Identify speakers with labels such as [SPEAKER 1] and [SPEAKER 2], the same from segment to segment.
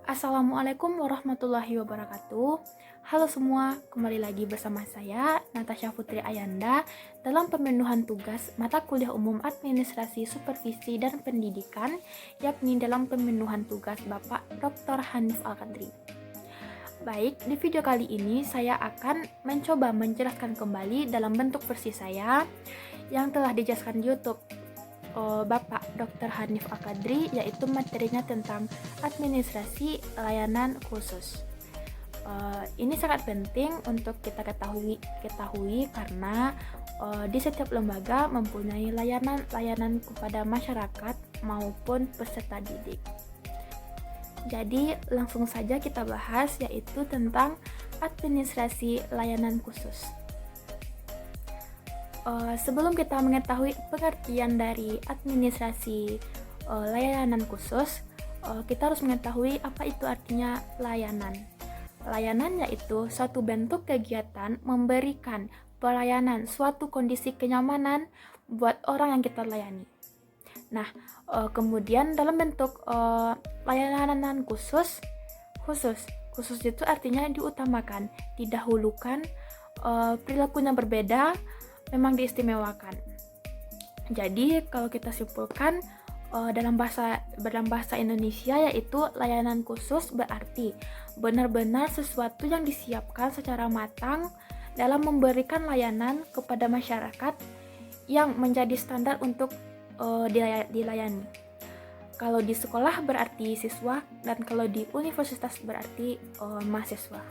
[SPEAKER 1] Assalamualaikum warahmatullahi wabarakatuh. Halo semua, kembali lagi bersama saya, Natasha Putri Ayanda, dalam pemenuhan tugas mata kuliah umum Administrasi Supervisi dan Pendidikan, yakni dalam pemenuhan tugas Bapak Dr. Hanif Al-Qadri. Baik, di video kali ini saya akan mencoba menjelaskan kembali dalam bentuk versi saya yang telah dijelaskan di YouTube Bapak Dr. Hanif Al-Qadri, yaitu materinya tentang administrasi layanan khusus. Ini sangat penting untuk kita ketahui karena di setiap lembaga mempunyai layanan kepada masyarakat maupun peserta didik. Jadi langsung saja kita bahas, yaitu tentang administrasi layanan khusus. Sebelum kita mengetahui pengertian dari administrasi layanan khusus, kita harus mengetahui apa itu artinya layanan. Layanan yaitu suatu bentuk kegiatan memberikan pelayanan suatu kondisi kenyamanan buat orang yang kita layani. Nah, kemudian dalam bentuk layanan khusus itu artinya diutamakan, didahulukan, perilakunya berbeda, memang diistimewakan. Jadi kalau kita simpulkan dalam bahasa Indonesia, yaitu layanan khusus berarti benar-benar sesuatu yang disiapkan secara matang dalam memberikan layanan kepada masyarakat yang menjadi standar untuk dilayani. Kalau di sekolah berarti siswa, dan kalau di universitas berarti mahasiswa.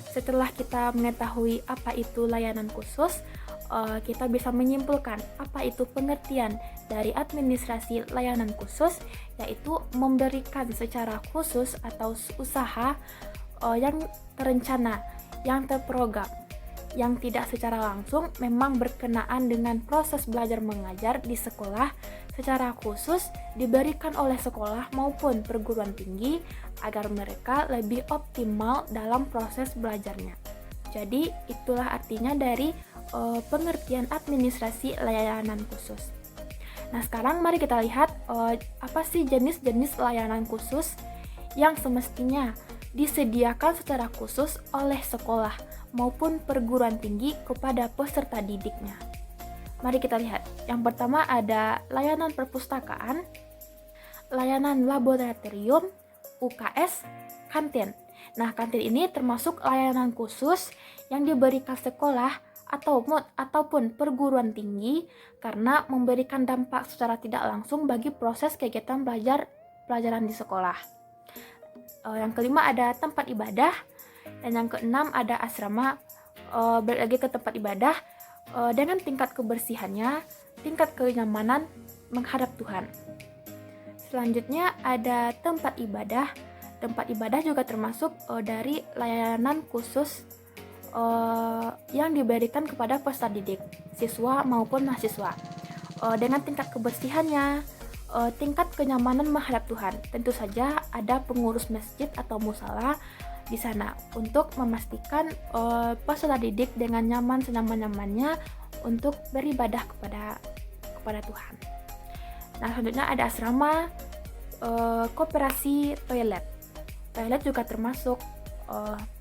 [SPEAKER 1] Setelah kita mengetahui apa itu layanan khusus, kita bisa menyimpulkan apa itu pengertian dari administrasi layanan khusus, yaitu memberikan secara khusus atau usaha yang terencana, yang terprogram, yang tidak secara langsung memang berkenaan dengan proses belajar mengajar di sekolah secara khusus diberikan oleh sekolah maupun perguruan tinggi agar mereka lebih optimal dalam proses belajarnya. Jadi itulah artinya dari pengertian administrasi layanan khusus. Nah, sekarang mari kita lihat apa sih jenis-jenis layanan khusus yang semestinya disediakan secara khusus oleh sekolah maupun perguruan tinggi kepada peserta didiknya. Mari kita lihat. Yang pertama ada layanan perpustakaan, layanan laboratorium, UKS, kantin. Nah, kantin ini termasuk layanan khusus yang diberikan sekolah ataupun perguruan tinggi karena memberikan dampak secara tidak langsung bagi proses kegiatan pelajaran di sekolah. Yang kelima ada tempat ibadah, dan yang keenam ada asrama. Balik lagi ke tempat ibadah dengan tingkat kebersihannya, tingkat kenyamanan menghadap Tuhan. Selanjutnya ada tempat ibadah. Tempat ibadah juga termasuk dari layanan khusus yang diberikan kepada peserta didik, siswa maupun mahasiswa. Dengan tingkat kebersihannya, tingkat kenyamanan menghadap Tuhan. Tentu saja ada pengurus masjid atau musala di sana untuk memastikan peserta didik dengan nyaman senyaman-nyamannya untuk beribadah kepada Tuhan. Nah, selanjutnya ada asrama, koperasi, toilet. Toilet juga termasuk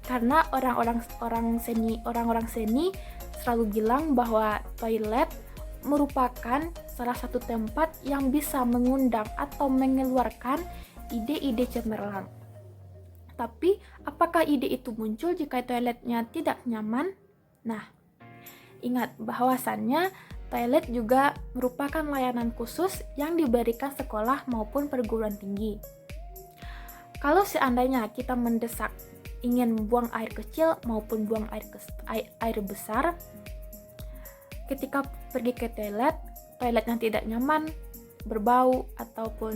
[SPEAKER 1] karena orang-orang seni selalu bilang bahwa toilet merupakan salah satu tempat yang bisa mengundang atau mengeluarkan ide-ide cemerlang. Tapi, apakah ide itu muncul jika toiletnya tidak nyaman? Nah, ingat bahwasannya toilet juga merupakan layanan khusus yang diberikan sekolah maupun perguruan tinggi. Kalau seandainya kita mendesak ingin buang air kecil maupun buang air besar, ketika pergi ke toiletnya tidak nyaman, berbau ataupun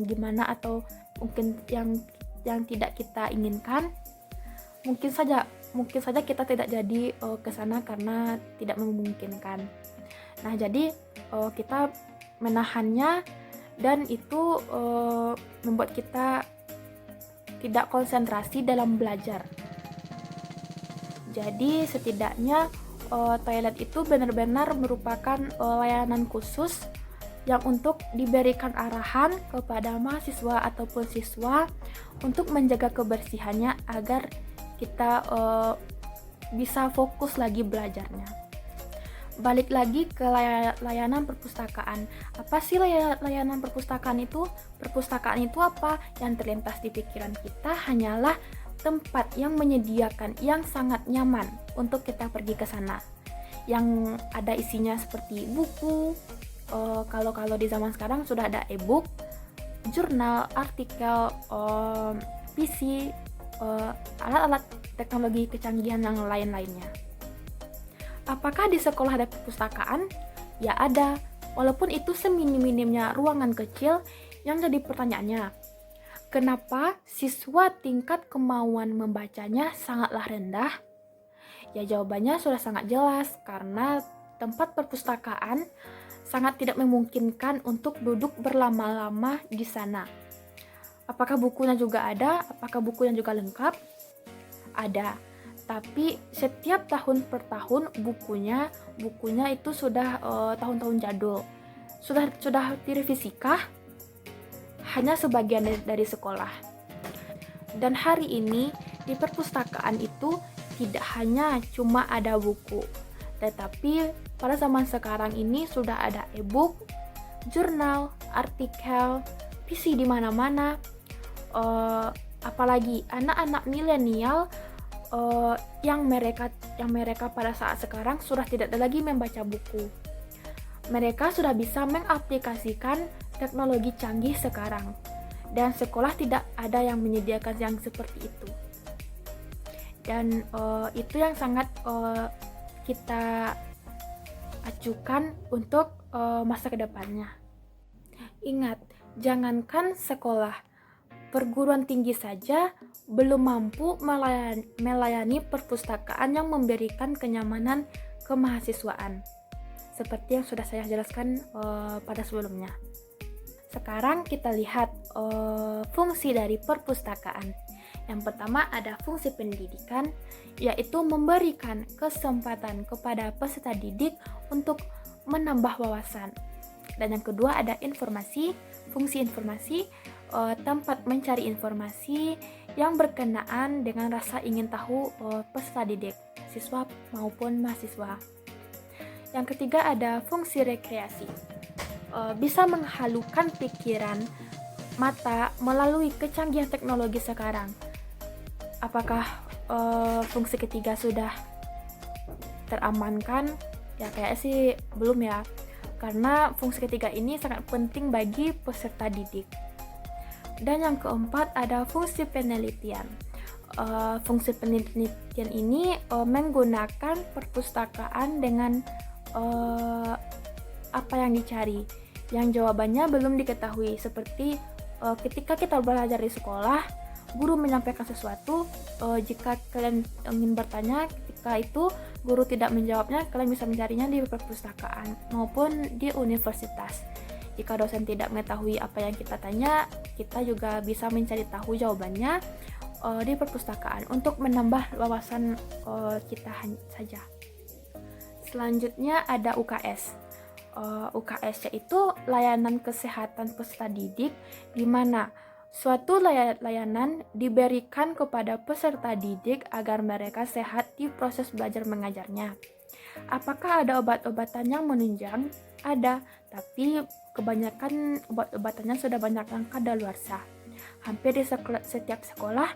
[SPEAKER 1] gimana, atau mungkin yang tidak kita inginkan, mungkin saja kita tidak jadi ke sana karena tidak memungkinkan. Nah, jadi kita menahannya, dan itu membuat kita tidak konsentrasi dalam belajar. Jadi setidaknya toilet itu benar-benar merupakan layanan khusus yang untuk diberikan arahan kepada mahasiswa ataupun siswa untuk menjaga kebersihannya agar kita bisa fokus lagi belajarnya. Balik lagi ke layanan perpustakaan. Apa sih layanan perpustakaan itu? Perpustakaan itu apa? Yang terlintas di pikiran kita hanyalah tempat yang menyediakan yang sangat nyaman untuk kita pergi ke sana. Yang ada isinya seperti buku, kalau di zaman sekarang sudah ada e-book, jurnal, artikel, PC, alat-alat teknologi kecanggihan yang lain-lainnya. Apakah di sekolah ada perpustakaan? Ya ada, walaupun itu seminim-minimnya ruangan kecil. Yang jadi pertanyaannya, kenapa siswa tingkat kemauan membacanya sangatlah rendah? Ya jawabannya sudah sangat jelas, karena tempat perpustakaan sangat tidak memungkinkan untuk duduk berlama-lama di sana. Apakah bukunya juga ada? Apakah bukunya juga lengkap? Ada. Tapi setiap tahun per tahun bukunya itu sudah tahun-tahun jadul. Sudah direvisikah? Hanya sebagian dari sekolah. Dan hari ini di perpustakaan itu tidak hanya cuma ada buku, tetapi pada zaman sekarang ini sudah ada e-book, jurnal, artikel, PC di mana-mana. Apalagi anak-anak milenial yang mereka pada saat sekarang sudah tidak lagi membaca buku. Mereka sudah bisa mengaplikasikan teknologi canggih sekarang, dan sekolah tidak ada yang menyediakan yang seperti itu. Dan itu yang sangat kita acukan untuk masa kedepannya. Ingat, jangankan sekolah, perguruan tinggi saja belum mampu melayani perpustakaan yang memberikan kenyamanan kemahasiswaan, seperti yang sudah saya jelaskan pada sebelumnya. Sekarang kita lihat fungsi dari perpustakaan. Yang pertama ada fungsi pendidikan, yaitu memberikan kesempatan kepada peserta didik untuk menambah wawasan. Dan yang kedua ada informasi, fungsi informasi, tempat mencari informasi yang berkenaan dengan rasa ingin tahu peserta didik, siswa maupun mahasiswa. Yang ketiga ada fungsi rekreasi, bisa menghalukan pikiran mata melalui kecanggihan teknologi sekarang. Apakah fungsi ketiga sudah teramankan? Ya kayaknya sih belum ya, karena fungsi ketiga ini sangat penting bagi peserta didik. Dan yang keempat ada fungsi penelitian. Fungsi penelitian ini menggunakan perpustakaan dengan apa yang dicari, yang jawabannya belum diketahui. Seperti ketika kita belajar di sekolah, guru menyampaikan sesuatu, jika kalian ingin bertanya ketika itu guru tidak menjawabnya, kalian bisa mencarinya di perpustakaan maupun di universitas. Jika dosen tidak mengetahui apa yang kita tanya, kita juga bisa mencari tahu jawabannya di perpustakaan untuk menambah wawasan kita saja. Selanjutnya ada UKS. UKS yaitu layanan kesehatan peserta didik, di mana suatu layanan diberikan kepada peserta didik agar mereka sehat di proses belajar mengajarnya. Apakah ada obat-obatan yang menunjang? Ada, tapi kebanyakan obat-obatannya sudah banyak yang kadaluarsa. Hampir di setiap sekolah,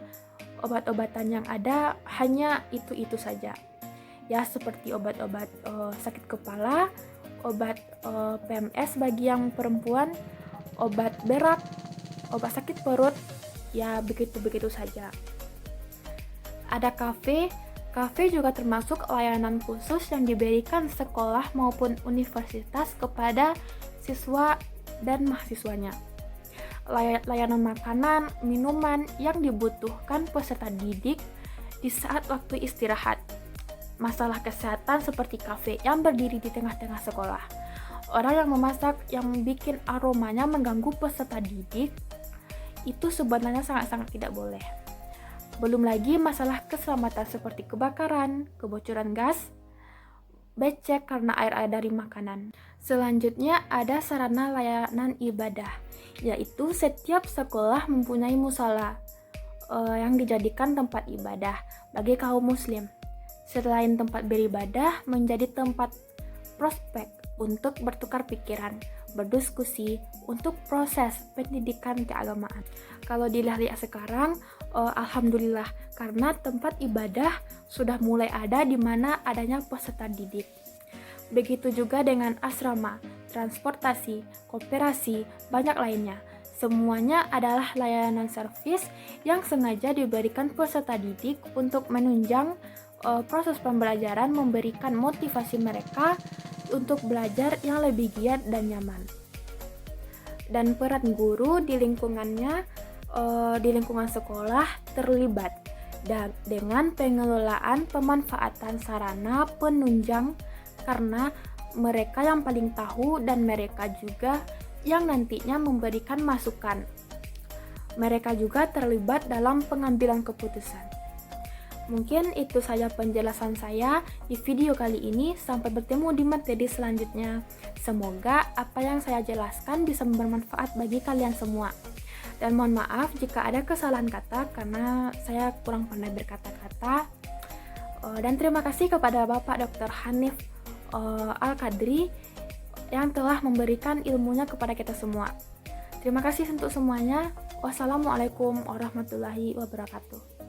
[SPEAKER 1] obat-obatan yang ada hanya itu-itu saja. Ya, seperti obat-obat sakit kepala, obat PMS bagi yang perempuan, obat berak, obat sakit perut, ya begitu-begitu saja. Ada kafe juga termasuk layanan khusus yang diberikan sekolah maupun universitas kepada siswa dan mahasiswanya. Layanan makanan, minuman yang dibutuhkan peserta didik di saat waktu istirahat. Masalah kesehatan seperti kafe yang berdiri di tengah-tengah sekolah. Orang yang memasak yang bikin aromanya mengganggu peserta didik, itu sebenarnya sangat-sangat tidak boleh. Belum lagi masalah keselamatan seperti kebakaran, kebocoran gas, becek karena air dari makanan. Selanjutnya ada sarana layanan ibadah, yaitu setiap sekolah mempunyai musala yang dijadikan tempat ibadah bagi kaum muslim. Selain tempat beribadah, menjadi tempat prospek untuk bertukar pikiran, berdiskusi untuk proses pendidikan keagamaan. Kalau dilihat sekarang, alhamdulillah karena tempat ibadah sudah mulai ada di mana adanya peserta didik. Begitu juga dengan asrama, transportasi, koperasi, banyak lainnya. Semuanya adalah layanan servis yang sengaja diberikan peserta didik untuk menunjang proses pembelajaran, memberikan motivasi mereka untuk belajar yang lebih giat dan nyaman. Dan peran guru di lingkungannya, di lingkungan sekolah terlibat dengan pengelolaan pemanfaatan sarana penunjang, karena mereka yang paling tahu dan mereka juga yang nantinya memberikan masukan. Mereka juga terlibat dalam pengambilan keputusan. Mungkin itu saja penjelasan saya di video kali ini. Sampai bertemu di materi selanjutnya. Semoga apa yang saya jelaskan bisa bermanfaat bagi kalian semua. Dan mohon maaf jika ada kesalahan kata karena saya kurang pandai berkata-kata. Dan terima kasih kepada Bapak Dr. Hanif Al-Qadri yang telah memberikan ilmunya kepada kita semua. Terima kasih untuk semuanya. Wassalamualaikum warahmatullahi wabarakatuh.